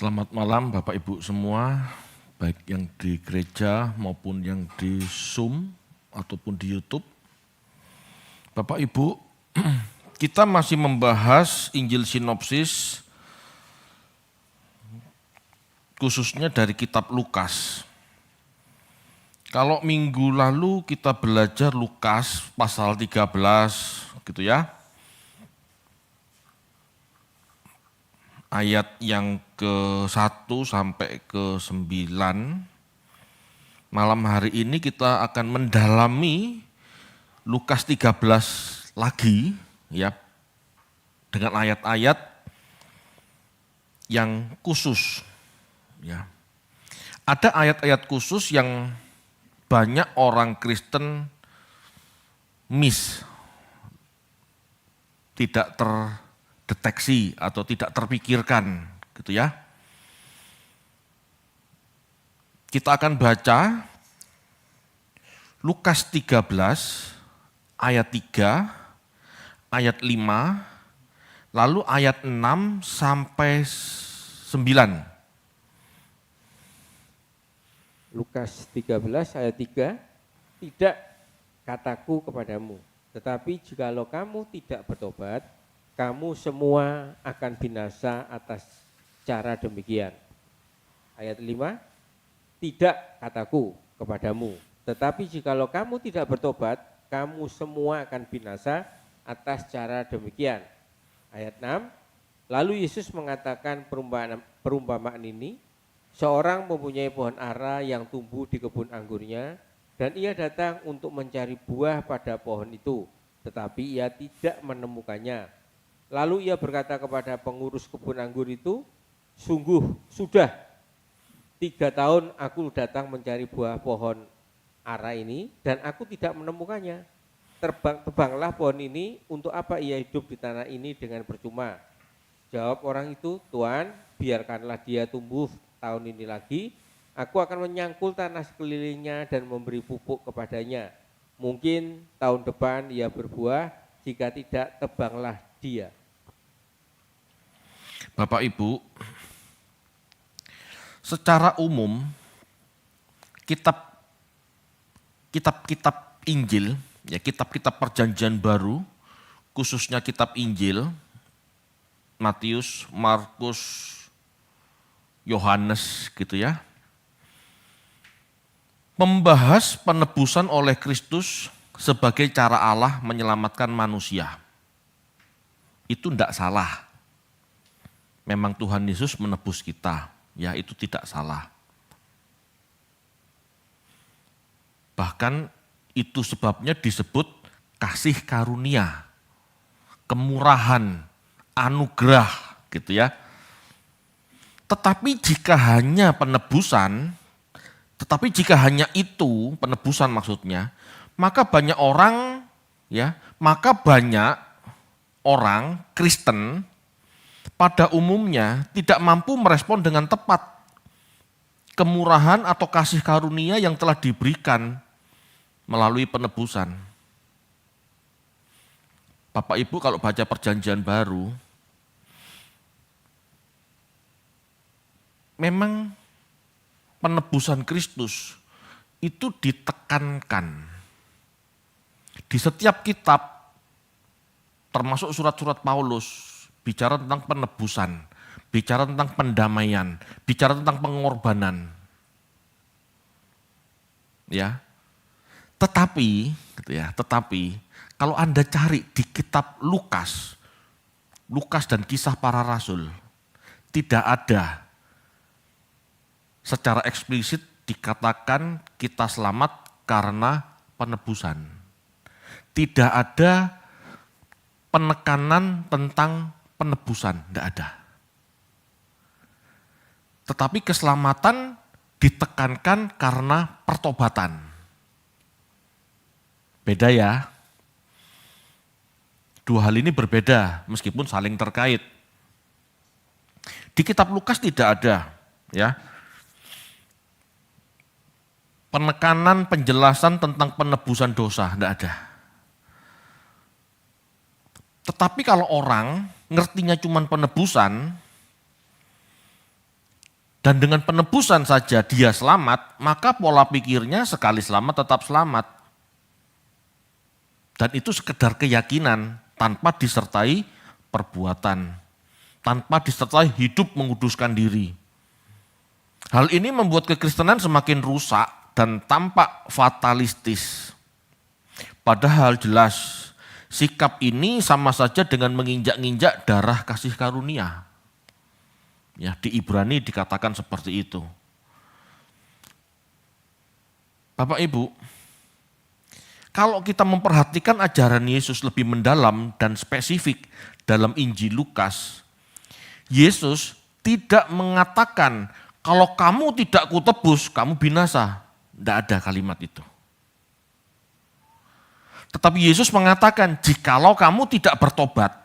Selamat malam Bapak Ibu semua, baik yang di gereja maupun yang di Zoom ataupun di YouTube. Bapak Ibu, kita masih membahas Injil Sinopsis, khususnya dari kitab Lukas. Kalau minggu lalu kita belajar Lukas pasal 13 gitu ya. Ayat yang ke-1 sampai ke-9. Malam hari ini kita akan mendalami Lukas 13 lagi ya, dengan ayat-ayat yang khusus ya. Ada ayat-ayat khusus yang banyak orang Kristen miss, tidak terdeteksi atau tidak terpikirkan gitu ya. Kita akan baca Lukas 13 ayat 3, ayat 5, lalu ayat 6 sampai 9. Lukas 13 ayat 3, tidak kataku kepadamu, tetapi jikalau kamu tidak bertobat, kamu semua akan binasa atas cara demikian. Ayat 5, tidak kataku kepadamu, tetapi jikalau kamu tidak bertobat, kamu semua akan binasa atas cara demikian. Ayat 6, lalu Yesus mengatakan perumpamaan ini, seorang mempunyai pohon ara yang tumbuh di kebun anggurnya, dan ia datang untuk mencari buah pada pohon itu, tetapi ia tidak menemukannya. Lalu ia berkata kepada pengurus kebun anggur itu, sungguh sudah 3 tahun aku datang mencari buah pohon ara ini, dan aku tidak menemukannya. Tebanglah pohon ini, untuk apa ia hidup di tanah ini dengan percuma? Jawab orang itu, Tuhan, biarkanlah dia tumbuh tahun ini lagi, aku akan menyangkul tanah sekelilingnya dan memberi pupuk kepadanya. Mungkin tahun depan ia berbuah, jika tidak tebanglah dia. Bapak Ibu, secara umum kitab-kitab Injil, ya kitab-kitab Perjanjian Baru, khususnya kitab Injil, Matius, Markus, Yohanes gitu ya, membahas penebusan oleh Kristus sebagai cara Allah menyelamatkan manusia. Itu tidak salah. Memang Tuhan Yesus menebus kita, ya itu tidak salah. Bahkan itu sebabnya disebut kasih karunia, kemurahan, anugerah gitu ya. Tetapi jika hanya itu penebusan maksudnya, maka banyak orang Kristen pada umumnya tidak mampu merespon dengan tepat kemurahan atau kasih karunia yang telah diberikan melalui penebusan. Bapak Ibu kalau baca Perjanjian Baru, memang penebusan Kristus itu ditekankan di setiap kitab, termasuk surat-surat Paulus, bicara tentang penebusan, bicara tentang pendamaian, bicara tentang pengorbanan. Ya. Tetapi kalau Anda cari di kitab Lukas dan Kisah Para Rasul, tidak ada secara eksplisit dikatakan kita selamat karena penebusan. Tidak ada penekanan tentang penebusan, tidak ada. Tetapi keselamatan ditekankan karena pertobatan. Beda ya. Dua hal ini berbeda meskipun saling terkait. Di kitab Lukas tidak ada ya penekanan penjelasan tentang penebusan dosa, tidak ada. Tetapi kalau orang ngertinya cuma penebusan, dan dengan penebusan saja dia selamat, maka pola pikirnya sekali selamat tetap selamat. Dan itu sekedar keyakinan tanpa disertai perbuatan, tanpa disertai hidup menguduskan diri. Hal ini membuat kekristenan semakin rusak dan tampak fatalistis. Padahal jelas sikap ini sama saja dengan menginjak-injak darah kasih karunia. Ya, di Ibrani dikatakan seperti itu. Bapak Ibu, kalau kita memperhatikan ajaran Yesus lebih mendalam dan spesifik dalam Injil Lukas, Yesus tidak mengatakan kalau kamu tidak kutebus, kamu binasa. Tidak ada kalimat itu. Tetapi Yesus mengatakan jikalau kamu tidak bertobat,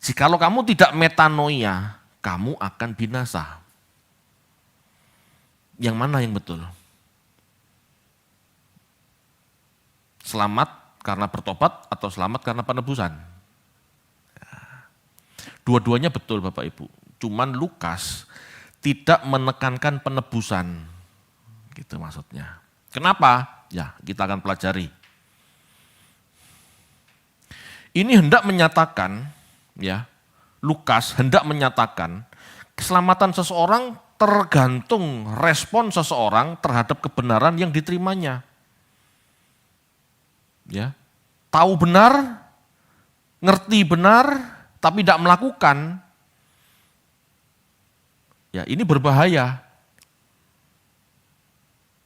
jikalau kamu tidak metanoia, kamu akan binasa. Yang mana yang betul? Selamat karena bertobat atau selamat karena penebusan? Dua-duanya betul Bapak Ibu. Cuman Lukas tidak menekankan penebusan. Gitu maksudnya. Kenapa? Ya, kita akan pelajari. Ini hendak menyatakan, ya, Lukas hendak menyatakan keselamatan seseorang tergantung respon seseorang terhadap kebenaran yang diterimanya. Ya, tahu benar, ngerti benar, tapi tidak melakukan. Ya, ini berbahaya.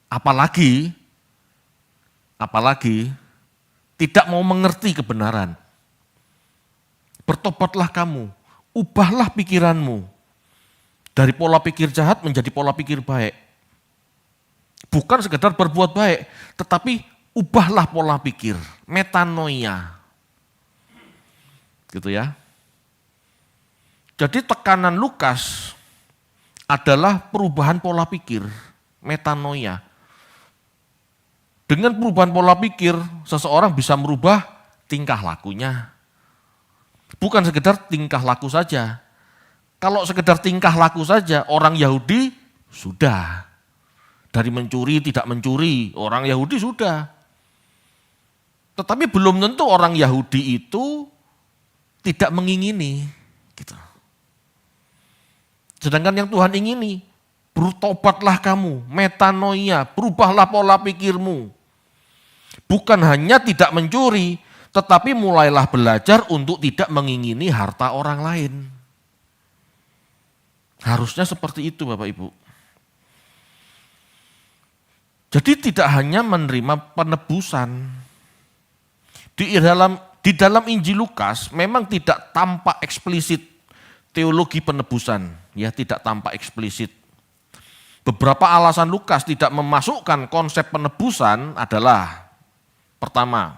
Apalagi tidak mau mengerti kebenaran. Bertobatlah kamu, ubahlah pikiranmu. Dari pola pikir jahat menjadi pola pikir baik. Bukan sekedar berbuat baik, tetapi ubahlah pola pikir, metanoia. Gitu ya. Jadi tekanan Lukas adalah perubahan pola pikir, metanoia. Dengan perubahan pola pikir, seseorang bisa merubah tingkah lakunya. Bukan sekedar tingkah laku saja. Kalau sekedar tingkah laku saja, orang Yahudi sudah. Dari mencuri tidak mencuri, orang Yahudi sudah. Tetapi belum tentu orang Yahudi itu tidak mengingini. Gitu. Sedangkan yang Tuhan ingini, bertobatlah kamu, metanoia, berubahlah pola pikirmu. Bukan hanya tidak mencuri, tetapi mulailah belajar untuk tidak mengingini harta orang lain. Harusnya seperti itu Bapak Ibu. Jadi tidak hanya menerima penebusan. Di dalam Injil Lukas memang tidak tampak eksplisit teologi penebusan. Ya, tidak tampak eksplisit. Beberapa alasan Lukas tidak memasukkan konsep penebusan adalah pertama,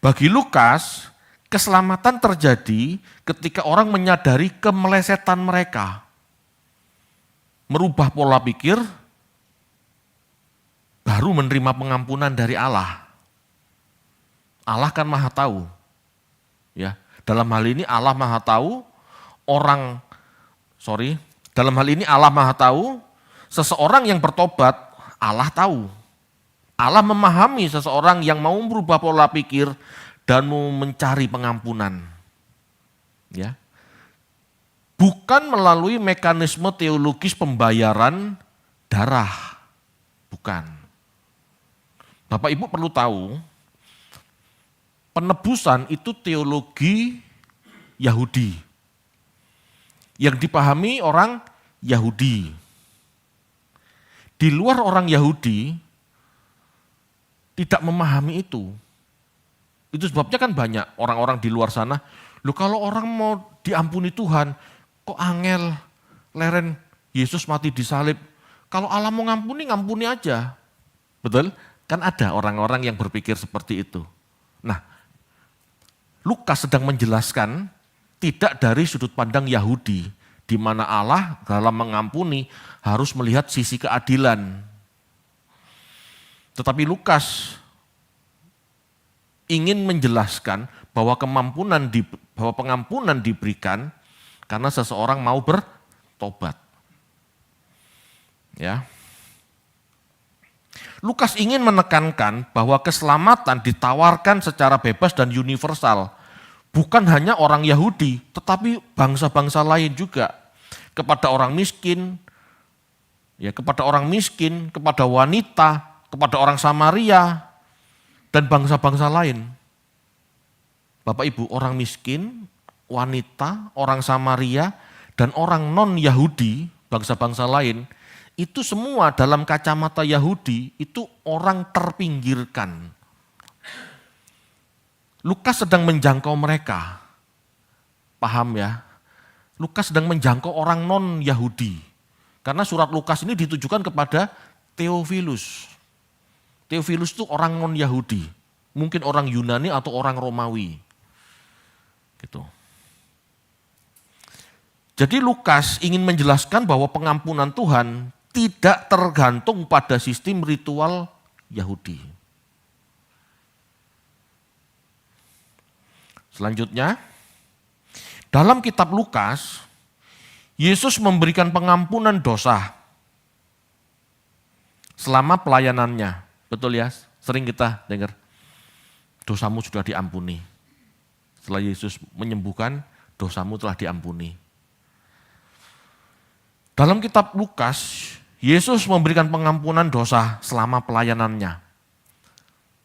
bagi Lukas, keselamatan terjadi ketika orang menyadari kemelesetan mereka. Merubah pola pikir, baru menerima pengampunan dari Allah. Allah kan maha tahu. Ya, dalam hal ini Allah maha tahu, dalam hal ini Allah maha tahu, seseorang yang bertobat, Allah tahu. Allah memahami seseorang yang mau merubah pola pikir dan mau mencari pengampunan. Ya. Bukan melalui mekanisme teologis pembayaran darah. Bukan. Bapak Ibu perlu tahu, penebusan itu teologi Yahudi. Yang dipahami orang Yahudi. Di luar orang Yahudi, tidak memahami itu. Itu sebabnya kan banyak orang-orang di luar sana, loh kalau orang mau diampuni Tuhan, kok angel, leren Yesus mati disalib. Kalau Allah mau ngampuni, ngampuni aja. Betul? Kan ada orang-orang yang berpikir seperti itu. Nah, Lukas sedang menjelaskan tidak dari sudut pandang Yahudi, di mana Allah dalam mengampuni harus melihat sisi keadilan. Tetapi Lukas ingin menjelaskan bahwa pengampunan diberikan karena seseorang mau bertobat. Ya. Lukas ingin menekankan bahwa keselamatan ditawarkan secara bebas dan universal. Bukan hanya orang Yahudi, tetapi bangsa-bangsa lain juga. Kepada orang miskin, kepada wanita, kepada orang Samaria, dan bangsa-bangsa lain. Bapak Ibu, orang miskin, wanita, orang Samaria, dan orang non-Yahudi, bangsa-bangsa lain, itu semua dalam kacamata Yahudi itu orang terpinggirkan. Lukas sedang menjangkau mereka. Paham ya? Lukas sedang menjangkau orang non-Yahudi. Karena surat Lukas ini ditujukan kepada Theophilus. Theophilus itu orang non-Yahudi. Mungkin orang Yunani atau orang Romawi. Gitu. Jadi Lukas ingin menjelaskan bahwa pengampunan Tuhan tidak tergantung pada sistem ritual Yahudi. Selanjutnya, dalam kitab Lukas, Yesus memberikan pengampunan dosa selama pelayanannya. Betul ya? Sering kita dengar, dosamu sudah diampuni. Setelah Yesus menyembuhkan, dosamu telah diampuni. Dalam kitab Lukas, Yesus memberikan pengampunan dosa selama pelayanannya.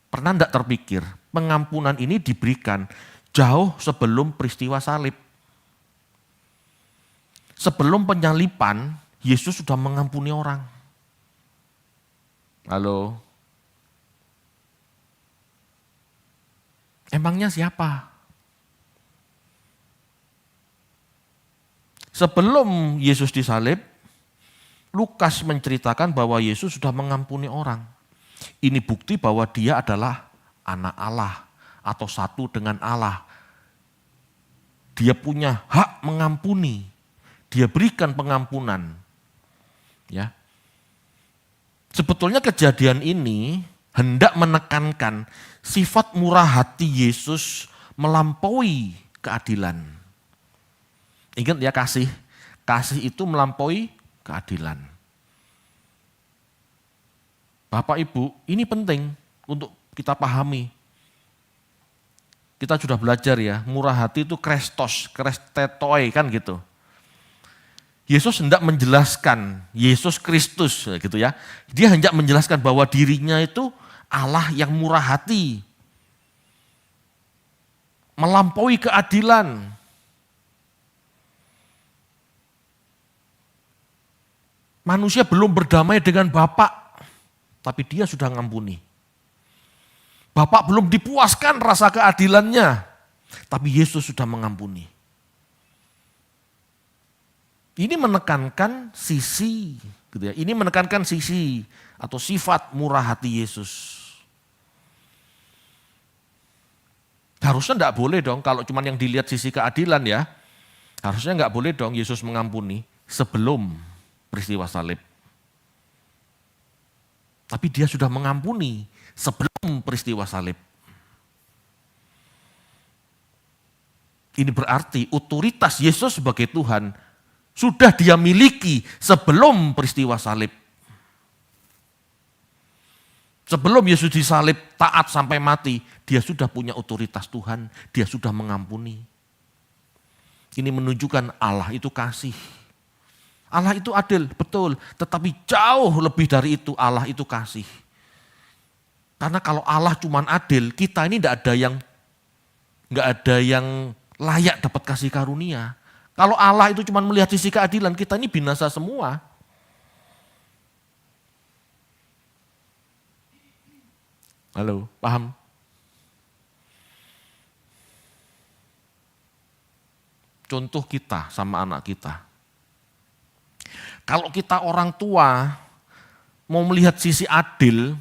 Pernah tidak terpikir, pengampunan ini diberikan jauh sebelum peristiwa salib. Sebelum penyalipan, Yesus sudah mengampuni orang. Halo? Emangnya siapa? Sebelum Yesus disalib, Lukas menceritakan bahwa Yesus sudah mengampuni orang. Ini bukti bahwa dia adalah anak Allah atau satu dengan Allah. Dia punya hak mengampuni. Dia berikan pengampunan. Ya. Sebetulnya kejadian ini hendak menekankan sifat murah hati Yesus melampaui keadilan. Ingat ya, kasih itu melampaui keadilan. Bapak Ibu, ini penting untuk kita pahami. Kita sudah belajar ya, murah hati itu krestetoi kan gitu. Yesus hendak menjelaskan, Yesus Kristus gitu ya. Dia hendak menjelaskan bahwa dirinya itu Allah yang murah hati. Melampaui keadilan. Manusia belum berdamai dengan Bapa, tapi dia sudah ngampuni. Bapa belum dipuaskan rasa keadilannya, tapi Yesus sudah mengampuni. Ini menekankan sisi, gitu ya. Ini menekankan sisi atau sifat murah hati Yesus. Harusnya enggak boleh dong kalau cuma yang dilihat sisi keadilan ya. Harusnya enggak boleh dong Yesus mengampuni sebelum peristiwa salib. Tapi dia sudah mengampuni sebelum peristiwa salib. Ini berarti otoritas Yesus sebagai Tuhan sudah dia miliki sebelum peristiwa salib. Sebelum Yesus disalib taat sampai mati, dia sudah punya otoritas Tuhan, dia sudah mengampuni. Ini menunjukkan Allah itu kasih. Allah itu adil, betul. Tetapi jauh lebih dari itu, Allah itu kasih. Karena kalau Allah cuma adil, kita ini nggak ada yang layak dapat kasih karunia. Kalau Allah itu cuma melihat sisi keadilan, kita ini binasa semua. Halo, paham? Contoh kita sama anak kita. Kalau kita orang tua mau melihat sisi adil,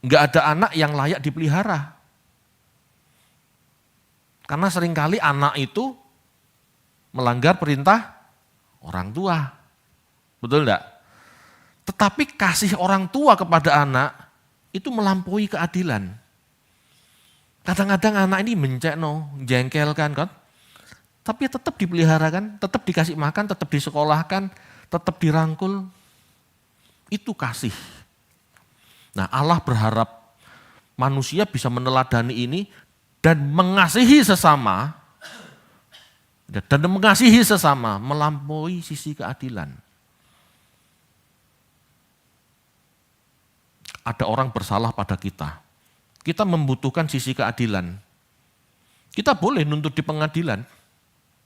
enggak ada anak yang layak dipelihara. Karena seringkali anak itu melanggar perintah orang tua. Betul enggak? Tetapi kasih orang tua kepada anak itu melampaui keadilan. Kadang-kadang anak ini mencekno, jengkelkan kan. Tapi ya tetap dipelihara kan, tetap dikasih makan, tetap disekolahkan, tetap dirangkul. Itu kasih. Nah, Allah berharap manusia bisa meneladani ini dan mengasihi sesama, melampaui sisi keadilan. Ada orang bersalah pada kita. Kita membutuhkan sisi keadilan. Kita boleh nuntut di pengadilan.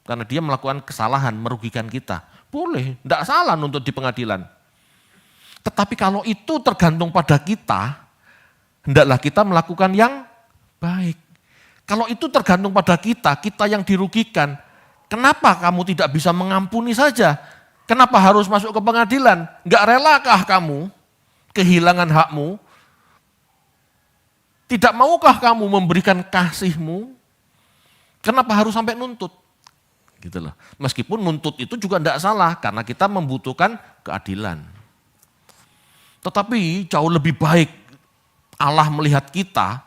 Karena dia melakukan kesalahan, merugikan kita. Boleh, tidak salah nuntut di pengadilan. Tetapi kalau itu tergantung pada kita, hendaklah kita melakukan yang baik. Kalau itu tergantung pada kita, kita yang dirugikan, kenapa kamu tidak bisa mengampuni saja? Kenapa harus masuk ke pengadilan? Enggak relakah kamu kehilangan hakmu? Tidak maukah kamu memberikan kasihmu? Kenapa harus sampai nuntut? Gitu loh. Meskipun nuntut itu juga tidak salah karena kita membutuhkan keadilan. Tetapi jauh lebih baik Allah melihat kita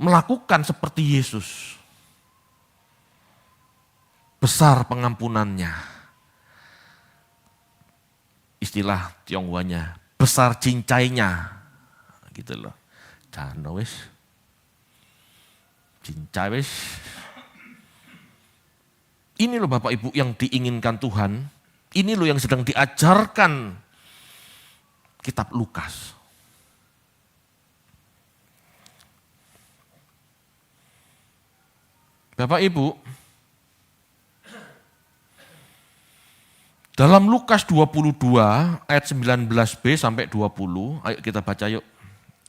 melakukan seperti Yesus. Besar pengampunannya. Istilah Tionghoanya, besar cincainya. Gitu loh. Jano wis. Cincai wis. Ini loh Bapak Ibu yang diinginkan Tuhan. Ini loh yang sedang diajarkan kitab Lukas. Bapak Ibu, dalam Lukas 22 ayat 19b sampai 20, ayo kita baca yuk.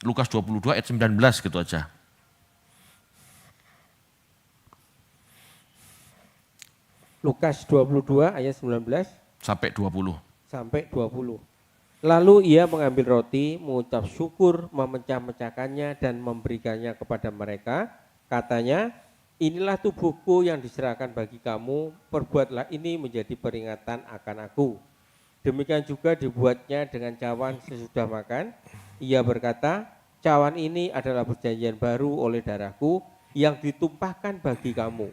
Lukas 22 ayat 19 gitu aja. Lukas 22 ayat 19 sampai 20. Sampai 20. Lalu ia mengambil roti, mengucap syukur, memecah-mecahkannya dan memberikannya kepada mereka. Katanya, inilah tubuhku yang diserahkan bagi kamu, perbuatlah ini menjadi peringatan akan aku. Demikian juga dibuatnya dengan cawan sesudah makan. Ia berkata, cawan ini adalah perjanjian baru oleh darahku yang ditumpahkan bagi kamu.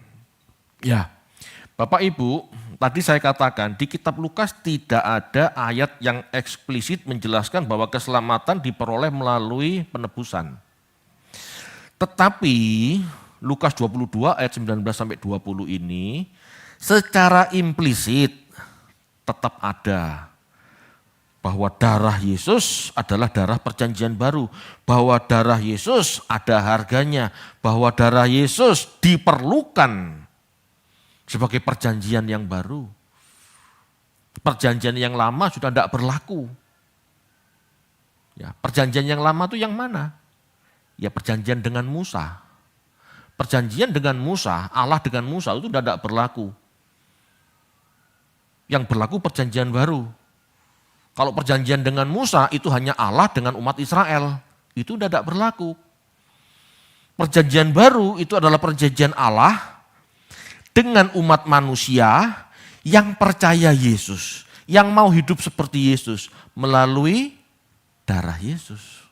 Ya, Bapak Ibu, tadi saya katakan di kitab Lukas tidak ada ayat yang eksplisit menjelaskan bahwa keselamatan diperoleh melalui penebusan. Tetapi Lukas 22 ayat 19 sampai 20 ini secara implisit tetap ada bahwa darah Yesus adalah darah perjanjian baru, bahwa darah Yesus ada harganya, bahwa darah Yesus diperlukan sebagai perjanjian yang baru. Perjanjian yang lama sudah tidak berlaku. Ya, perjanjian yang lama itu yang mana? Ya perjanjian dengan Musa. Perjanjian dengan Musa, Allah dengan Musa itu sudah tidak berlaku. Yang berlaku perjanjian baru. Kalau perjanjian dengan Musa itu hanya Allah dengan umat Israel. Itu sudah tidak berlaku. Perjanjian baru itu adalah perjanjian Allah dengan umat manusia yang percaya Yesus, yang mau hidup seperti Yesus melalui darah Yesus.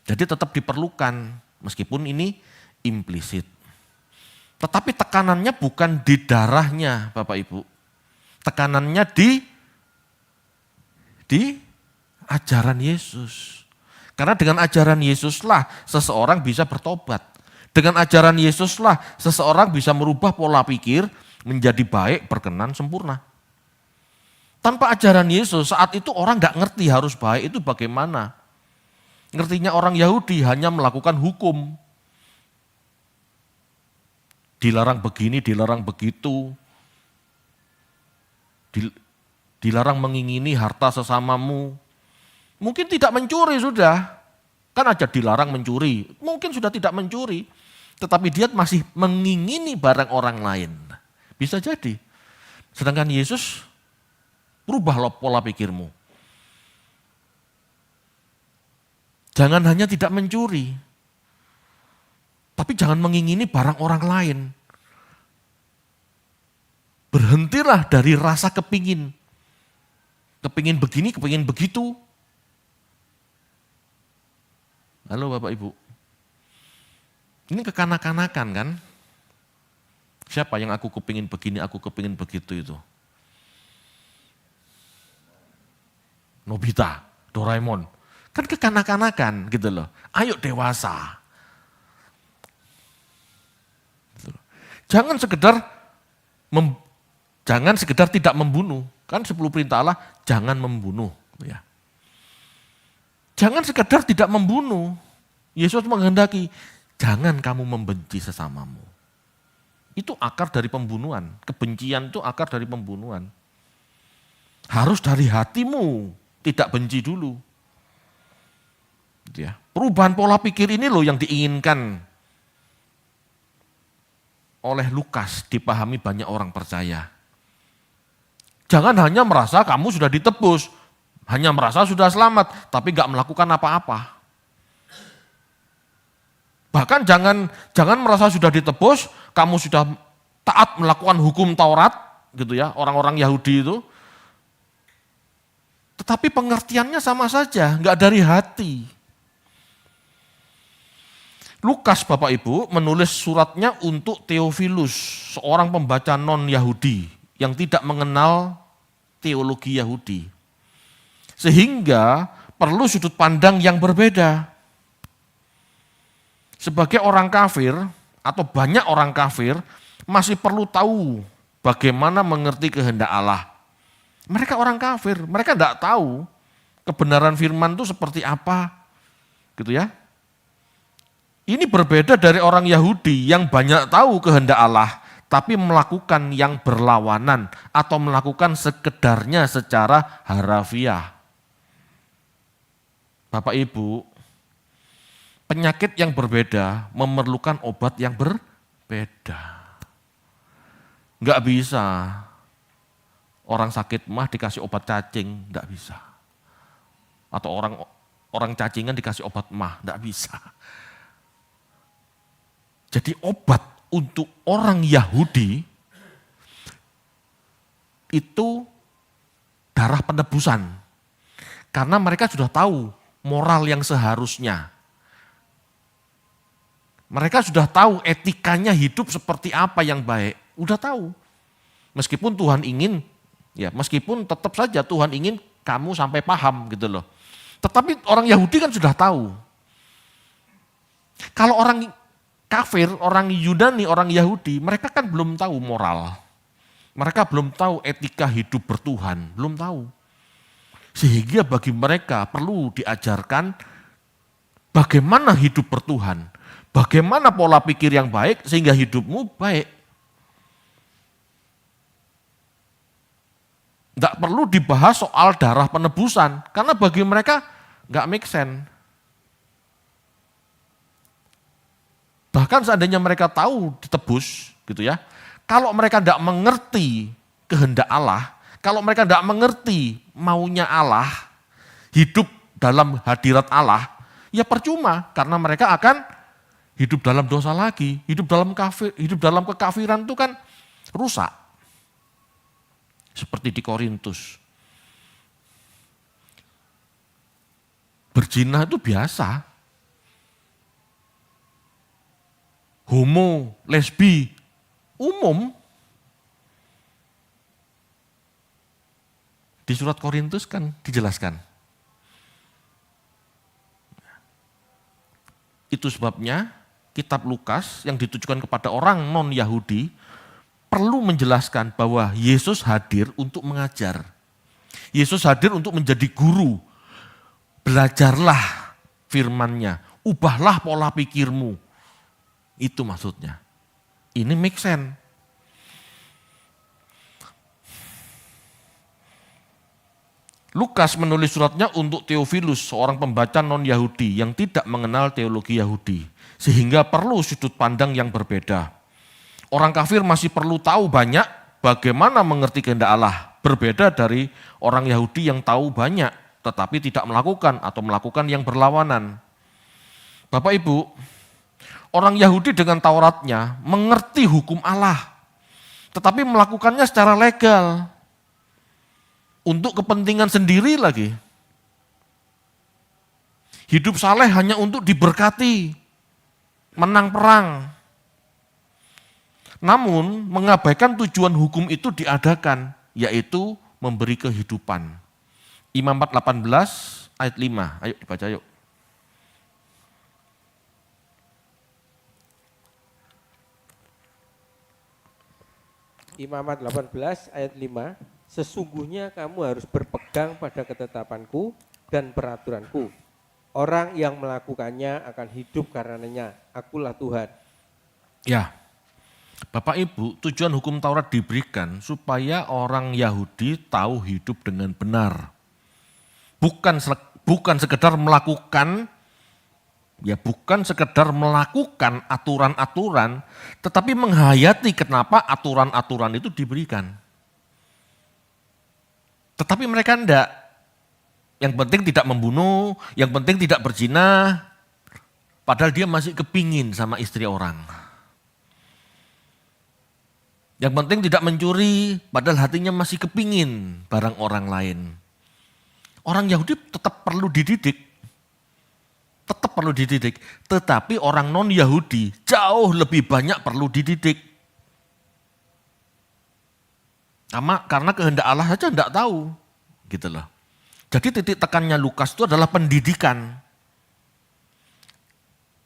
Jadi tetap diperlukan, meskipun ini implisit. Tetapi tekanannya bukan di darahnya Bapak Ibu. Tekanannya di ajaran Yesus. Karena dengan ajaran Yesuslah seseorang bisa bertobat. Dengan ajaran Yesuslah seseorang bisa merubah pola pikir menjadi baik, berkenan, sempurna. Tanpa ajaran Yesus saat itu orang gak ngerti harus baik itu bagaimana. Ngertinya orang Yahudi hanya melakukan hukum. Dilarang begini, dilarang begitu. Dilarang mengingini harta sesamamu. Mungkin tidak mencuri sudah. Kan aja dilarang mencuri. Mungkin sudah tidak mencuri. Tetapi dia masih mengingini barang orang lain. Bisa jadi. Sedangkan Yesus, rubahlah pola pikirmu. Jangan hanya tidak mencuri. Tapi jangan mengingini barang orang lain. Berhentilah dari rasa kepingin. Kepingin begini, kepingin begitu. Halo Bapak Ibu. Ini kekanak-kanakan kan? Siapa yang aku kepingin begini, aku kepingin begitu itu? Nobita, Doraemon. Kan kekanak-kanakan gitu loh. Ayo dewasa. Jangan sekedar tidak membunuh. Kan 10 perintah Allah, jangan membunuh. Ya. Jangan sekedar tidak membunuh. Yesus menghendaki, jangan kamu membenci sesamamu. Itu akar dari pembunuhan. Kebencian itu akar dari pembunuhan. Harus dari hatimu, tidak benci dulu. Gitu ya. Perubahan pola pikir ini loh yang diinginkan oleh Lukas, dipahami banyak orang percaya. Jangan hanya merasa kamu sudah ditebus, hanya merasa sudah selamat, tapi gak melakukan apa-apa. Bahkan jangan merasa sudah ditebus, kamu sudah taat melakukan hukum Taurat, gitu ya, orang-orang Yahudi itu. Tetapi pengertiannya sama saja, gak dari hati. Lukas Bapak Ibu menulis suratnya untuk Theophilus, seorang pembaca non-Yahudi yang tidak mengenal teologi Yahudi. Sehingga perlu sudut pandang yang berbeda. Sebagai orang kafir atau banyak orang kafir masih perlu tahu bagaimana mengerti kehendak Allah. Mereka orang kafir, mereka tidak tahu kebenaran firman itu seperti apa. Gitu ya. Ini berbeda dari orang Yahudi yang banyak tahu kehendak Allah, tapi melakukan yang berlawanan atau melakukan sekedarnya secara harafiah. Bapak Ibu, penyakit yang berbeda memerlukan obat yang berbeda. Enggak bisa orang sakit mah dikasih obat cacing, enggak bisa. Atau orang cacingan dikasih obat mah, enggak bisa. Jadi obat untuk orang Yahudi itu darah penebusan. Karena mereka sudah tahu moral yang seharusnya. Mereka sudah tahu etikanya hidup seperti apa yang baik. Udah tahu. Meskipun Tuhan ingin, ya meskipun tetap saja Tuhan ingin kamu sampai paham gitu loh. Tetapi orang Yahudi kan sudah tahu. Kalau orang kafir, orang Yunani, orang Yahudi, mereka kan belum tahu moral. Mereka belum tahu etika hidup bertuhan, belum tahu. Sehingga bagi mereka perlu diajarkan bagaimana hidup bertuhan, bagaimana pola pikir yang baik sehingga hidupmu baik. Tidak perlu dibahas soal darah penebusan, karena bagi mereka nggak make sense. Bahkan seandainya mereka tahu ditebus, gitu ya. Kalau mereka tidak mengerti kehendak Allah, kalau mereka tidak mengerti maunya Allah, hidup dalam hadirat Allah, ya percuma karena mereka akan hidup dalam dosa lagi, hidup dalam kekafiran itu kan rusak. Seperti di Korintus. Berzina itu biasa. Homo, lesbi, umum. Di surat Korintus kan dijelaskan. Itu sebabnya kitab Lukas yang ditujukan kepada orang non-Yahudi perlu menjelaskan bahwa Yesus hadir untuk mengajar. Yesus hadir untuk menjadi guru. Belajarlah firman-Nya, ubahlah pola pikirmu. Itu maksudnya. Ini make sense. Lukas menulis suratnya untuk Theophilus, seorang pembaca non-Yahudi yang tidak mengenal teologi Yahudi. Sehingga perlu sudut pandang yang berbeda. Orang kafir masih perlu tahu banyak bagaimana mengerti kehendak Allah. Berbeda dari orang Yahudi yang tahu banyak tetapi tidak melakukan atau melakukan yang berlawanan. Bapak Ibu, orang Yahudi dengan Tauratnya mengerti hukum Allah. Tetapi melakukannya secara legal. Untuk kepentingan sendiri lagi. Hidup saleh hanya untuk diberkati, menang perang. Namun mengabaikan tujuan hukum itu diadakan, yaitu memberi kehidupan. Imamat 18 ayat 5, ayo dibaca yuk. Imamat 18 ayat 5, sesungguhnya kamu harus berpegang pada ketetapanku dan peraturanku. Orang yang melakukannya akan hidup karenanya, akulah Tuhan. Ya, Bapak Ibu, tujuan hukum Taurat diberikan supaya orang Yahudi tahu hidup dengan benar. Bukan sekedar melakukan, bukan sekedar melakukan aturan-aturan, tetapi menghayati kenapa aturan-aturan itu diberikan. Tetapi mereka enggak. Yang penting tidak membunuh, yang penting tidak berzina, padahal dia masih kepingin sama istri orang. Yang penting tidak mencuri, padahal hatinya masih kepingin barang orang lain. Orang Yahudi tetap perlu dididik. Tetapi orang non-Yahudi jauh lebih banyak perlu dididik. Karena kehendak Allah saja tidak tahu. Gitu loh. Jadi titik tekannya Lukas itu adalah pendidikan.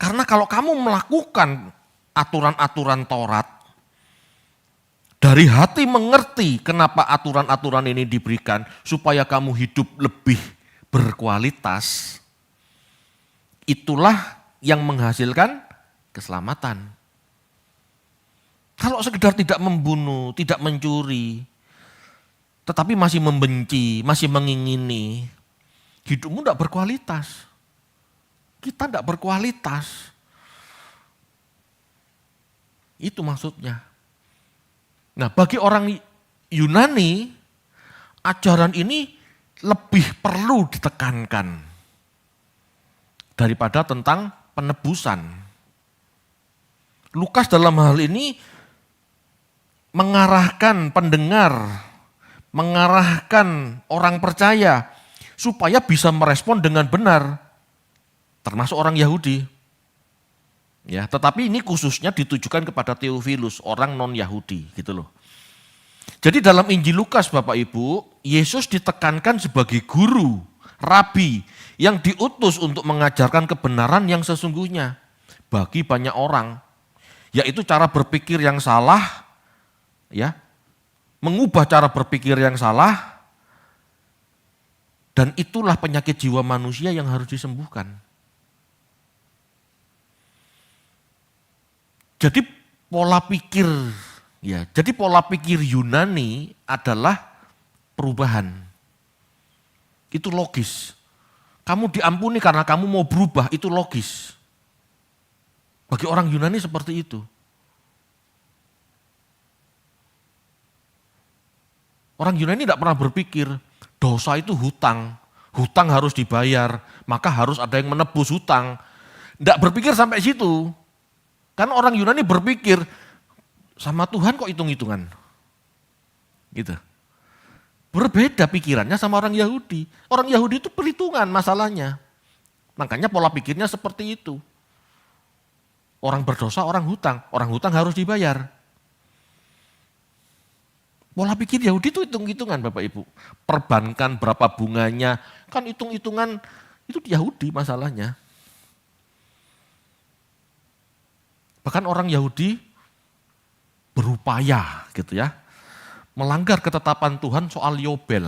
Karena kalau kamu melakukan aturan-aturan Taurat, dari hati mengerti kenapa aturan-aturan ini diberikan, supaya kamu hidup lebih berkualitas, itulah yang menghasilkan keselamatan. Kalau sekedar tidak membunuh, tidak mencuri, tetapi masih membenci, masih mengingini, hidupmu tidak berkualitas. Kita tidak berkualitas. Itu maksudnya. Nah, bagi orang Yunani, ajaran ini lebih perlu ditekankan daripada tentang penebusan. Lukas dalam hal ini mengarahkan pendengar, mengarahkan orang percaya supaya bisa merespon dengan benar, termasuk orang Yahudi. Ya, tetapi ini khususnya ditujukan kepada Theophilus, orang non-Yahudi gitu loh. Jadi dalam Injil Lukas Bapak Ibu, Yesus ditekankan sebagai guru, rabi yang diutus untuk mengajarkan kebenaran yang sesungguhnya bagi banyak orang, yaitu cara berpikir yang salah, ya, mengubah cara berpikir yang salah, dan itulah penyakit jiwa manusia yang harus disembuhkan. Jadi pola pikir Yunani adalah perubahan. Itu logis. Kamu diampuni karena kamu mau berubah, itu logis. Bagi orang Yunani seperti itu. Orang Yunani tidak pernah berpikir dosa itu hutang. Hutang harus dibayar, maka harus ada yang menebus hutang. Tidak berpikir sampai situ. Kan orang Yunani berpikir, sama Tuhan kok hitung-hitungan. Gitu. Berbeda pikirannya sama orang Yahudi. Orang Yahudi itu perhitungan masalahnya. Makanya pola pikirnya seperti itu. Orang berdosa, orang hutang harus dibayar. Pola pikir Yahudi itu hitung-hitungan Bapak Ibu. Perbankan berapa bunganya, kan hitung-hitungan itu Yahudi masalahnya. Bahkan orang Yahudi berupaya gitu ya, melanggar ketetapan Tuhan soal Yobel.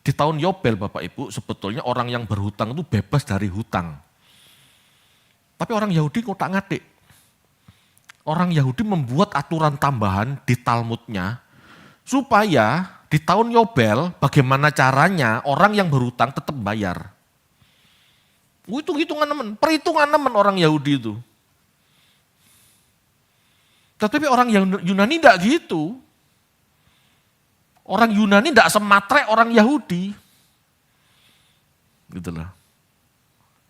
Di tahun Yobel Bapak Ibu, sebetulnya orang yang berhutang itu bebas dari hutang. Tapi orang Yahudi ngotak-ngatik. Orang Yahudi membuat aturan tambahan di Talmudnya, supaya di tahun Yobel bagaimana caranya orang yang berhutang tetap bayar. Perhitungan nemen orang Yahudi itu. Tetapi orang Yunani tidak gitu. Orang Yunani tidak sematre orang Yahudi. Gitu loh.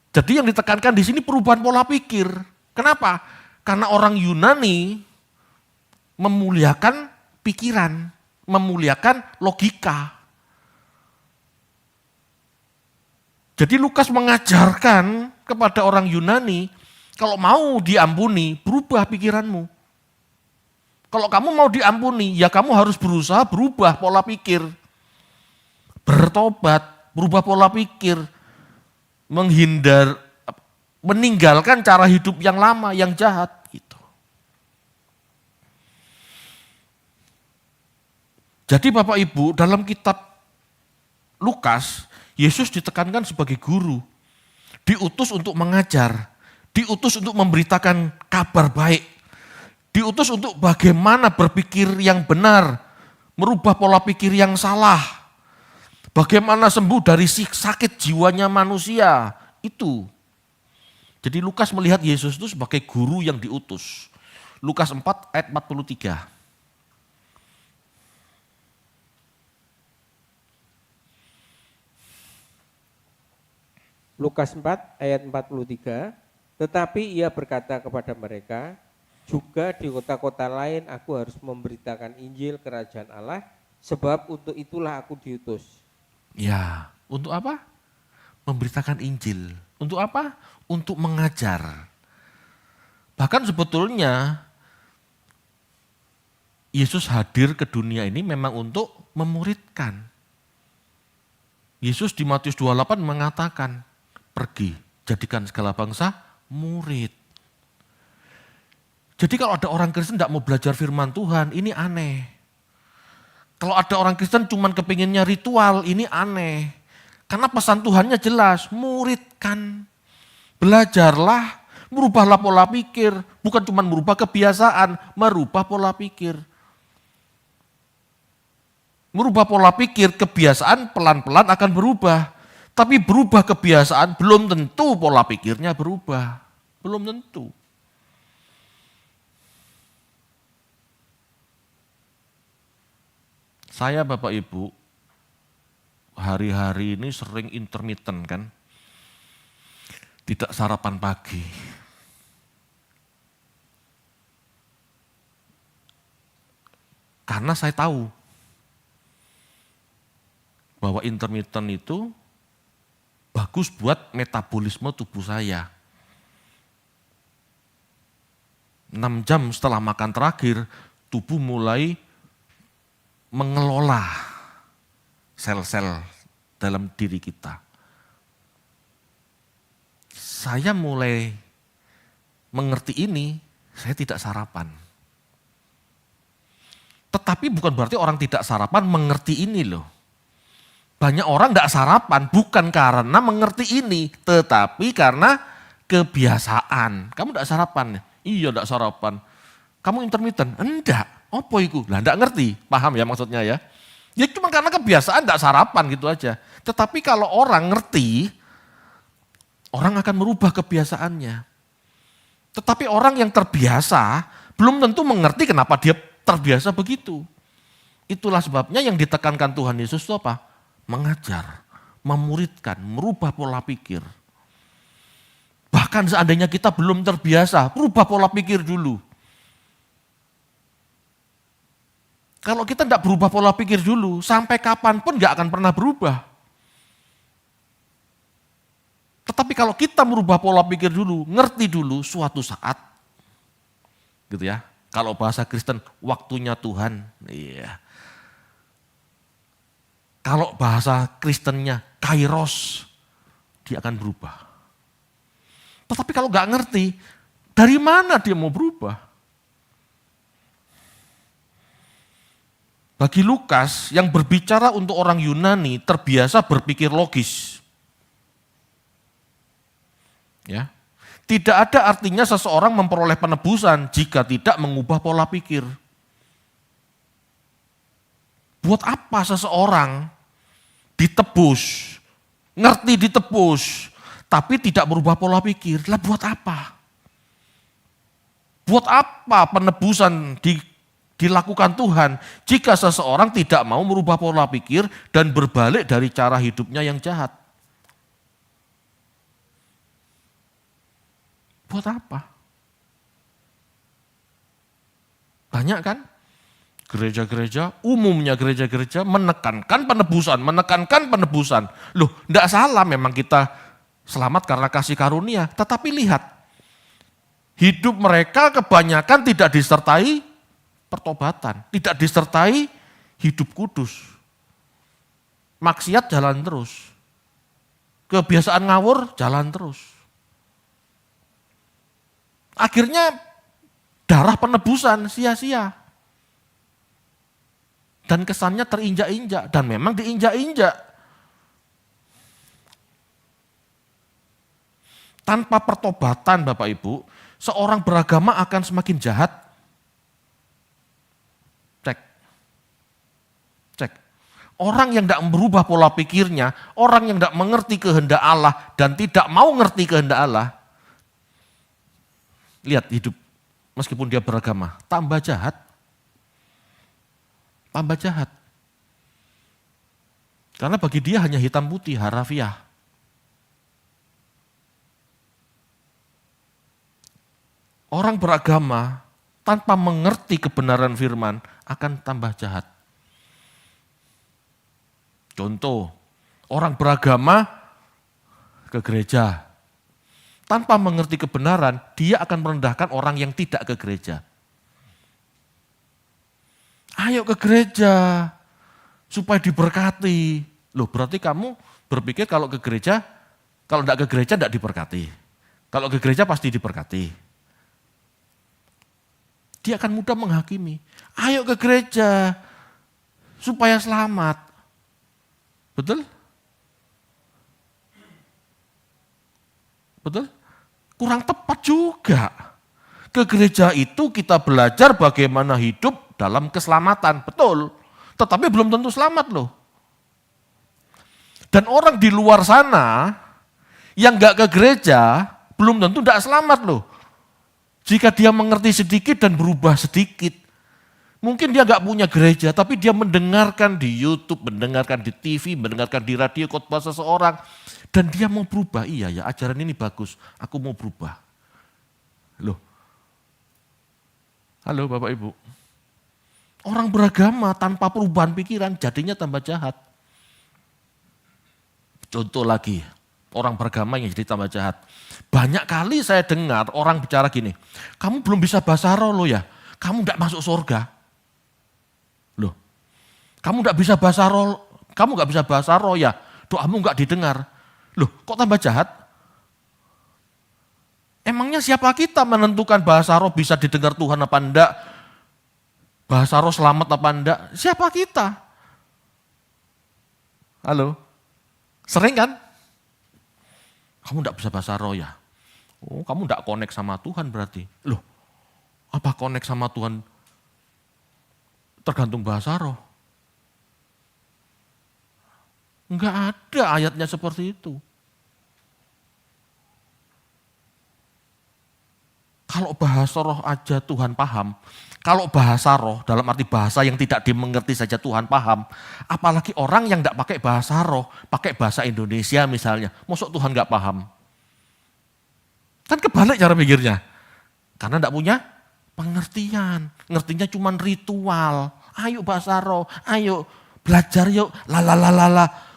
Jadi yang ditekankan di sini perubahan pola pikir. Kenapa? Karena orang Yunani memuliakan pikiran, memuliakan logika. Jadi Lukas mengajarkan kepada orang Yunani, kalau mau diampuni, berubah pikiranmu. Kalau kamu mau diampuni, ya kamu harus berusaha berubah pola pikir. Bertobat, berubah pola pikir. Meninggalkan cara hidup yang lama, yang jahat. Gitu. Jadi Bapak Ibu, dalam kitab Lukas, Yesus ditekankan sebagai guru. Diutus untuk mengajar, diutus untuk memberitakan kabar baik, diutus untuk bagaimana berpikir yang benar, merubah pola pikir yang salah, bagaimana sembuh dari sakit jiwanya manusia, itu. Jadi Lukas melihat Yesus itu sebagai guru yang diutus. Lukas 4 ayat 43. Lukas 4 ayat 43, tetapi ia berkata kepada mereka, juga di kota-kota lain aku harus memberitakan Injil kerajaan Allah, sebab untuk itulah aku diutus. Ya, untuk apa? Memberitakan Injil. Untuk apa? Untuk mengajar. Bahkan sebetulnya Yesus hadir ke dunia ini memang untuk memuridkan. Yesus di Matius 28 mengatakan, pergi, jadikan segala bangsa murid. Jadi kalau ada orang Kristen tidak mau belajar firman Tuhan, ini aneh. Kalau ada orang Kristen cuma kepinginnya ritual, ini aneh. Karena pesan Tuhannya jelas, muridkan. Belajarlah, merubahlah pola pikir. Bukan cuma merubah kebiasaan, merubah pola pikir. Merubah pola pikir, kebiasaan pelan-pelan akan berubah. Tapi berubah kebiasaan belum tentu pola pikirnya berubah. Belum tentu. Saya Bapak Ibu, hari-hari ini sering intermittent kan. Tidak sarapan pagi. Karena saya tahu bahwa intermittent itu bagus buat metabolisme tubuh saya. 6 jam setelah makan terakhir, tubuh mulai mengelola sel-sel dalam diri kita. Saya mulai mengerti ini, saya tidak sarapan. Tetapi bukan berarti orang tidak sarapan mengerti ini loh. Banyak orang tidak sarapan bukan karena mengerti ini, tetapi karena kebiasaan. Kamu tidak sarapan? Iya tidak sarapan. Kamu intermittent? Enggak. Apa itu? Lah tidak ngerti, paham ya maksudnya ya? Ya cuma karena kebiasaan tidak sarapan gitu aja. Tetapi kalau orang ngerti, orang akan merubah kebiasaannya. Tetapi orang yang terbiasa belum tentu mengerti kenapa dia terbiasa begitu. Itulah sebabnya yang ditekankan Tuhan Yesus itu apa? Mengajar, memuridkan, merubah pola pikir. Bahkan seandainya kita belum terbiasa, rubah pola pikir dulu. Kalau kita tidak berubah pola pikir dulu, sampai kapanpun nggak akan pernah berubah. Tetapi kalau kita merubah pola pikir dulu, ngerti dulu suatu saat, gitu ya. Kalau bahasa Kristen, waktunya Tuhan, iya. Kalau bahasa Kristennya kairos, dia akan berubah. Tetapi kalau nggak ngerti, dari mana dia mau berubah? Bagi Lukas yang berbicara untuk orang Yunani terbiasa berpikir logis. Ya. Tidak ada artinya seseorang memperoleh penebusan jika tidak mengubah pola pikir. Buat apa seseorang ditebus, ngerti ditebus, tapi tidak merubah pola pikir? Lah buat apa? Buat apa penebusan dilakukan Tuhan jika seseorang tidak mau merubah pola pikir dan berbalik dari cara hidupnya yang jahat? Buat apa? Banyak kan? Gereja-gereja, umumnya gereja-gereja menekankan penebusan. Loh, enggak salah memang kita selamat karena kasih karunia. Tetapi lihat, hidup mereka kebanyakan tidak disertai pertobatan, tidak disertai hidup kudus. Maksiat jalan terus. Kebiasaan ngawur jalan terus. Akhirnya darah penebusan sia-sia. Dan kesannya terinjak-injak, dan memang diinjak-injak. Tanpa pertobatan Bapak Ibu, seorang beragama akan semakin jahat. Cek. Orang yang tidak berubah pola pikirnya, orang yang tidak mengerti kehendak Allah dan tidak mau ngerti kehendak Allah, lihat hidup meskipun dia beragama, tambah jahat. Tambah jahat. Karena bagi dia hanya hitam putih, harafiah. Orang beragama tanpa mengerti kebenaran firman akan tambah jahat. Contoh, orang beragama ke gereja. Tanpa mengerti kebenaran, dia akan merendahkan orang yang tidak ke gereja. Ayo ke gereja, supaya diberkati. Loh, berarti kamu berpikir kalau ke gereja, kalau tidak ke gereja tidak diberkati. Kalau ke gereja pasti diberkati. Dia akan mudah menghakimi. Ayo ke gereja, supaya selamat. Betul? Betul? Kurang tepat juga. Ke gereja itu kita belajar bagaimana hidup dalam keselamatan. Betul. Tetapi belum tentu selamat loh. Dan orang di luar sana yang gak ke gereja belum tentu tidak selamat loh. Jika dia mengerti sedikit dan berubah sedikit. Mungkin dia gak punya gereja, tapi dia mendengarkan di YouTube, mendengarkan di TV, mendengarkan di radio khotbah seseorang. Dan dia mau berubah, iya ya ajaran ini bagus, aku mau berubah. Loh, halo Bapak Ibu. Orang beragama tanpa perubahan pikiran jadinya tambah jahat. Contoh lagi, orang beragama yang jadi tambah jahat. Banyak kali saya dengar orang bicara gini, kamu belum bisa bahasa roh lo ya, kamu tidak masuk surga. Loh, kamu tidak bisa bahasa roh, kamu nggak bisa bahasa roh ya, doamu nggak didengar. Loh, kok tambah jahat? Emangnya siapa kita menentukan bahasa roh bisa didengar Tuhan apa enggak? Bahasa roh selamat apa enggak? Siapa kita? Halo? Sering kan? Kamu enggak bisa bahasa roh ya? Oh, kamu enggak connect sama Tuhan berarti. Loh, apa connect sama Tuhan? Tergantung bahasa roh. Enggak ada ayatnya seperti itu. Kalau bahasa roh aja Tuhan paham, kalau bahasa roh dalam arti bahasa yang tidak dimengerti saja Tuhan paham, apalagi orang yang tidak pakai bahasa roh, pakai bahasa Indonesia misalnya, masuk Tuhan nggak paham? Kan kebalik cara pikirnya, karena tidak punya pengertian, ngertinya cuma ritual. Ayo bahasa roh, ayo belajar yuk, lalalalala.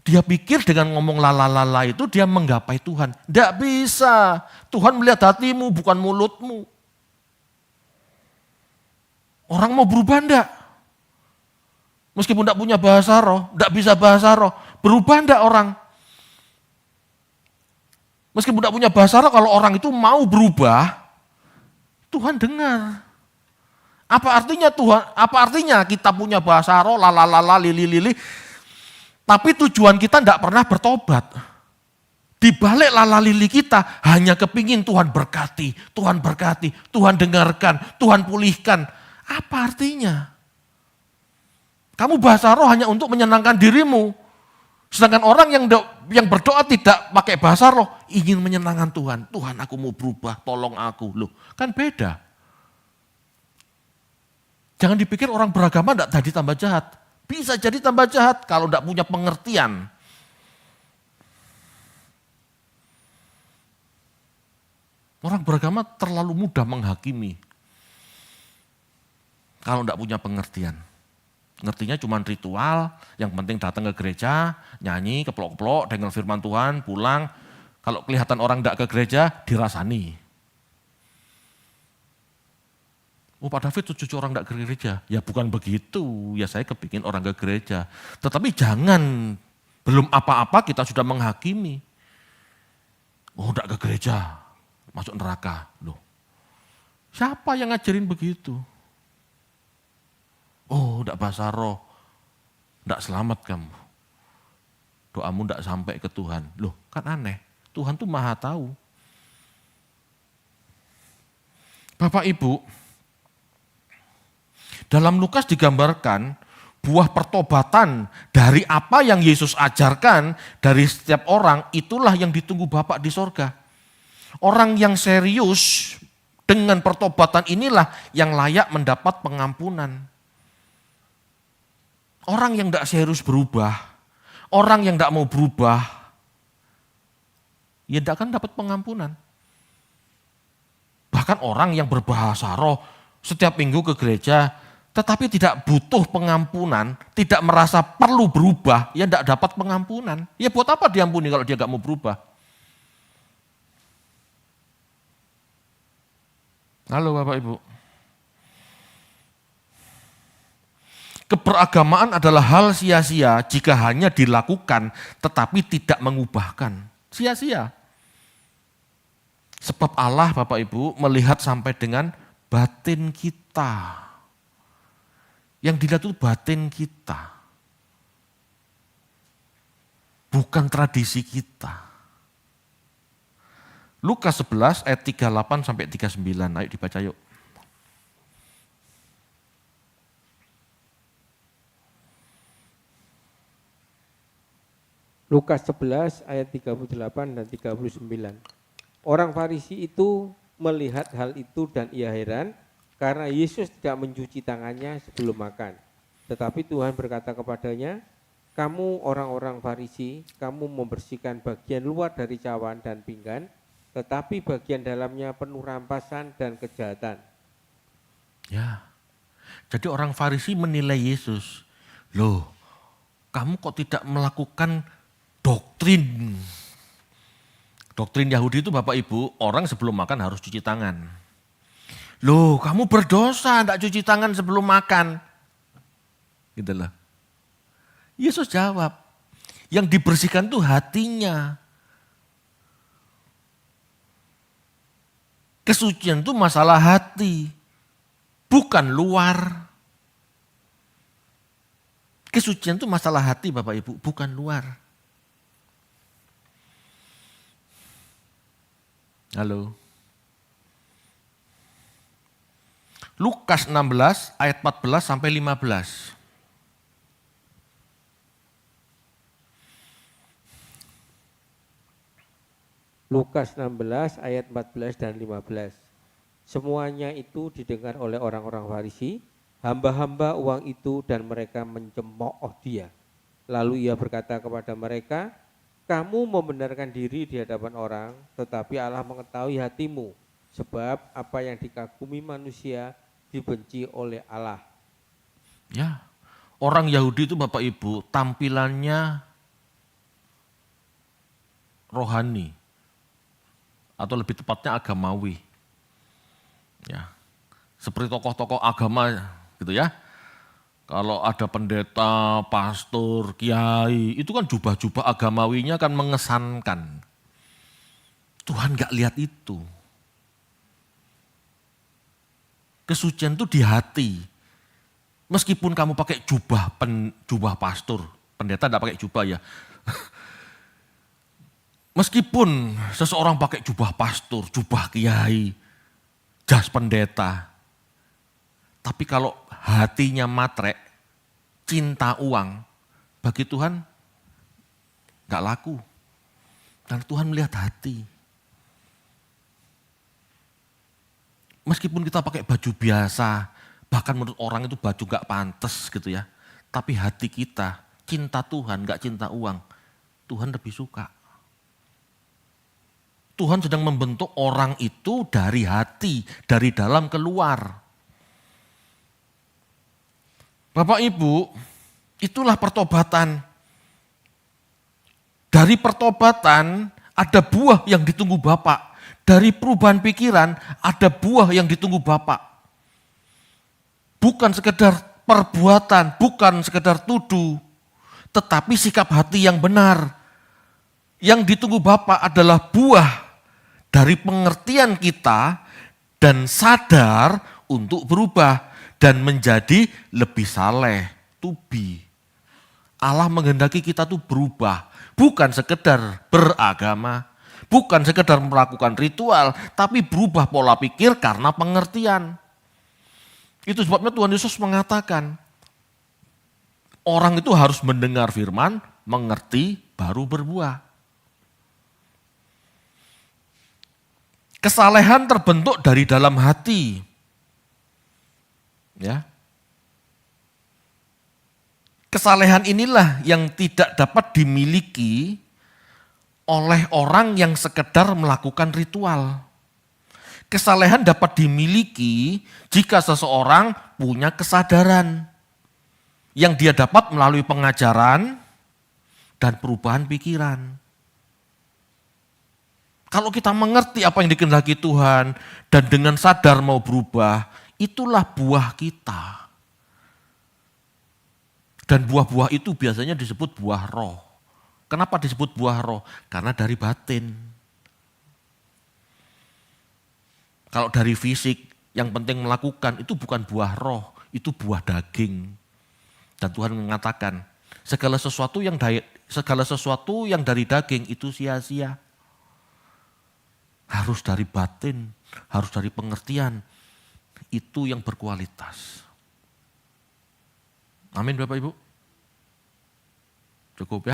Dia pikir dengan ngomong lalalala itu dia menggapai Tuhan. Tidak bisa. Tuhan melihat hatimu bukan mulutmu. Orang mau berubah enggak? Meskipun tidak punya bahasa roh, tidak bisa bahasa roh. Berubah enggak orang? Meskipun tidak punya bahasa roh, kalau orang itu mau berubah, Tuhan dengar. Apa artinya Tuhan? Apa artinya kita punya bahasa roh, lalalala, lili-lili, tapi tujuan kita tidak pernah bertobat. Di balik lalalili kita hanya kepingin Tuhan berkati, Tuhan dengarkan, Tuhan pulihkan. Apa artinya? Kamu bahasa roh hanya untuk menyenangkan dirimu. Sedangkan orang yang berdoa tidak pakai bahasa roh, ingin menyenangkan Tuhan. Tuhan aku mau berubah, tolong aku. Loh, kan beda. Jangan dipikir orang beragama tidak tadi tambah jahat. Bisa jadi tambah jahat kalau tidak punya pengertian. Orang beragama terlalu mudah menghakimi. Kalau tidak punya pengertian. Ngertinya cuma ritual, yang penting datang ke gereja, nyanyi, keplok-keplok, dengar firman Tuhan, pulang. Kalau kelihatan orang tidak ke gereja, dirasani. Oh Pak David tuh cucu orang enggak ke gereja. Ya bukan begitu, ya saya kepingin orang ke gereja. Tetapi jangan, belum apa-apa kita sudah menghakimi. Oh enggak ke gereja, masuk neraka. Loh, siapa yang ngajarin begitu? Oh enggak bahasa roh, enggak selamat kamu. Doamu enggak sampai ke Tuhan. Loh kan aneh, Tuhan tuh maha tahu. Bapak Ibu, dalam Lukas digambarkan buah pertobatan dari apa yang Yesus ajarkan dari setiap orang, itulah yang ditunggu Bapa di sorga. Orang yang serius dengan pertobatan inilah yang layak mendapat pengampunan. Orang yang tidak serius berubah, orang yang tidak mau berubah, ya tidak akan dapat pengampunan. Bahkan orang yang berbahasa roh setiap minggu ke gereja, tetapi tidak butuh pengampunan, tidak merasa perlu berubah, ya tidak dapat pengampunan. Ya buat apa diampuni kalau dia nggak mau berubah? Halo Bapak Ibu. Keberagamaan adalah hal sia-sia jika hanya dilakukan tetapi tidak mengubahkan. Sia-sia. Sebab Allah Bapak Ibu melihat sampai dengan batin kita. Yang dilihat itu batin kita. Bukan tradisi kita. Lukas 11 ayat 38 sampai 39. Ayo dibaca yuk. Lukas 11 ayat 38 dan 39. Orang Farisi itu melihat hal itu dan ia heran karena Yesus tidak mencuci tangannya sebelum makan. Tetapi Tuhan berkata kepadanya, kamu orang-orang Farisi, kamu membersihkan bagian luar dari cawan dan pinggan, tetapi bagian dalamnya penuh rampasan dan kejahatan. Ya, jadi orang Farisi menilai Yesus, loh kamu kok tidak melakukan doktrin. Doktrin Yahudi itu Bapak Ibu, orang sebelum makan harus cuci tangan. Loh kamu berdosa tidak cuci tangan sebelum makan. Gitu loh. Yesus jawab, yang dibersihkan itu hatinya. Kesucian itu masalah hati, bukan luar. Kesucian itu masalah hati Bapak Ibu, bukan luar. Halo. Lukas 16 ayat 14 sampai 15. Lukas 16 ayat 14 dan 15. Semuanya itu didengar oleh orang-orang Farisi, hamba-hamba uang itu, dan mereka mencemooh dia. Lalu ia berkata kepada mereka, kamu membenarkan diri di hadapan orang, tetapi Allah mengetahui hatimu, sebab apa yang dikagumi manusia dibenci oleh Allah. Ya, orang Yahudi itu Bapak Ibu tampilannya rohani atau lebih tepatnya agamawi. Ya, seperti tokoh-tokoh agama gitu ya. Kalau ada pendeta, pastor, kiai, itu kan jubah-jubah agamawinya kan mengesankan. Tuhan gak lihat itu. Kesucian itu di hati. Meskipun kamu pakai jubah pastor, pendeta tidak pakai jubah ya. Meskipun seseorang pakai jubah pastor, jubah kiai, jas pendeta. Tapi kalau hatinya matre, cinta uang, bagi Tuhan gak laku. Karena Tuhan melihat hati. Meskipun kita pakai baju biasa, bahkan menurut orang itu baju gak pantas gitu ya. Tapi hati kita, cinta Tuhan gak cinta uang, Tuhan lebih suka. Tuhan sedang membentuk orang itu dari hati, dari dalam keluar. Bapak Ibu, itulah pertobatan. Dari pertobatan ada buah yang ditunggu Bapak. Dari perubahan pikiran ada buah yang ditunggu Bapak. bukan sekedar perbuatan, bukan sekedar tuduh, tetapi sikap hati yang benar. Yang ditunggu Bapa adalah buah dari pengertian kita dan sadar untuk berubah dan menjadi lebih saleh, to be. Allah menghendaki kita tuh berubah, bukan sekedar beragama, bukan sekedar melakukan ritual, tapi berubah pola pikir karena pengertian. Itu sebabnya Tuhan Yesus mengatakan, orang itu harus mendengar firman, mengerti, baru berbuah. Kesalehan terbentuk dari dalam hati. Ya. Kesalehan inilah yang tidak dapat dimiliki oleh orang yang sekedar melakukan ritual. Kesalehan dapat dimiliki jika seseorang punya kesadaran yang dia dapat melalui pengajaran dan perubahan pikiran. Kalau kita mengerti apa yang dikehendaki Tuhan dan dengan sadar mau berubah, itulah buah kita. Dan buah-buah itu biasanya disebut buah roh. Kenapa disebut buah roh? Karena dari batin. Kalau dari fisik, yang penting melakukan itu bukan buah roh, itu buah daging. Dan Tuhan mengatakan, segala sesuatu yang dari daging itu sia-sia. Harus dari batin, harus dari pengertian. Itu yang berkualitas. Amin Bapak Ibu. Cukup ya.